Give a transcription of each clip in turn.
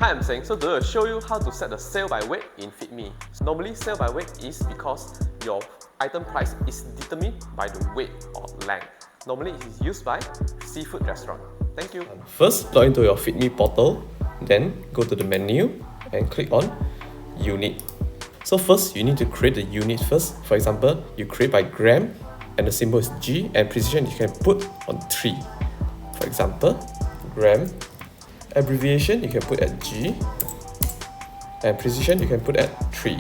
Hi, I'm Seng. So today I'll show you how to set the sale by weight in FeedMe. So normally sale by weight is because your item price is determined by the weight or length. Normally it is used by seafood restaurant. Thank you. First, log into your FeedMe portal, then go to the menu and click on Unit. So first, you need to create the unit first. For example, you create by gram and the symbol is G, and precision you can put on 3. For example, gram. Abbreviation you can put at G, and precision you can put at 3.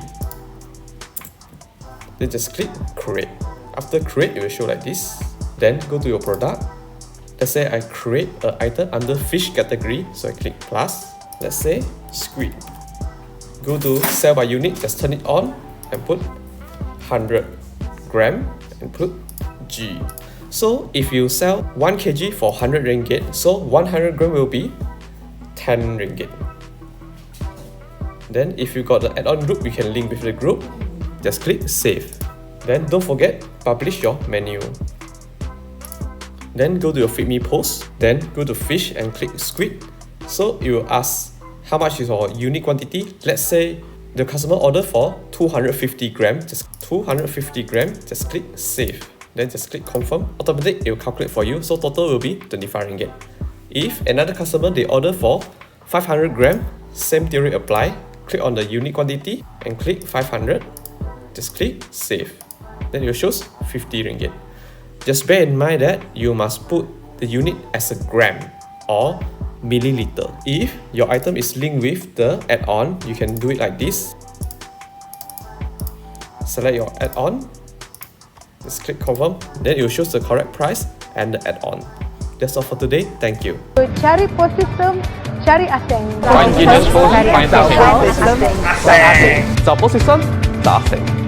Then just click create. After create, it will show like this. Then go to your product. Let's say I create an item under fish category, so I click plus. Let's say squid. Go to sell by unit, just turn it on and put 100 gram and put G. So if you sell 1 kg for 100 ringgit, so 100 gram will be 10 ringgit. Then if you got the add-on group, you can link with the group. Just click save. Then don't forget, publish your menu. Then go to your FeedMe post. Then go to fish and click squid. So it will ask how much is your unit quantity. Let's say the customer order for 250 gram. Just 250 gram. Just click save. Then just click confirm. Automatically it will calculate for you. So total will be 25 ringgit. If another customer they order for 500 gram, same theory apply. Click on the unit quantity and click 500. Just click save. Then it shows 50 ringgit. Just bear in mind that you must put the unit as a gram or milliliter. If your item is linked with the add-on, you can do it like this. Select your add-on. Just click confirm. Then it will show the correct price and the add-on. That's all for today. Thank you. Cari post system, cari Aseng. Find Genius Post, find Aseng. Aseng. 找 post system， 找 Aseng。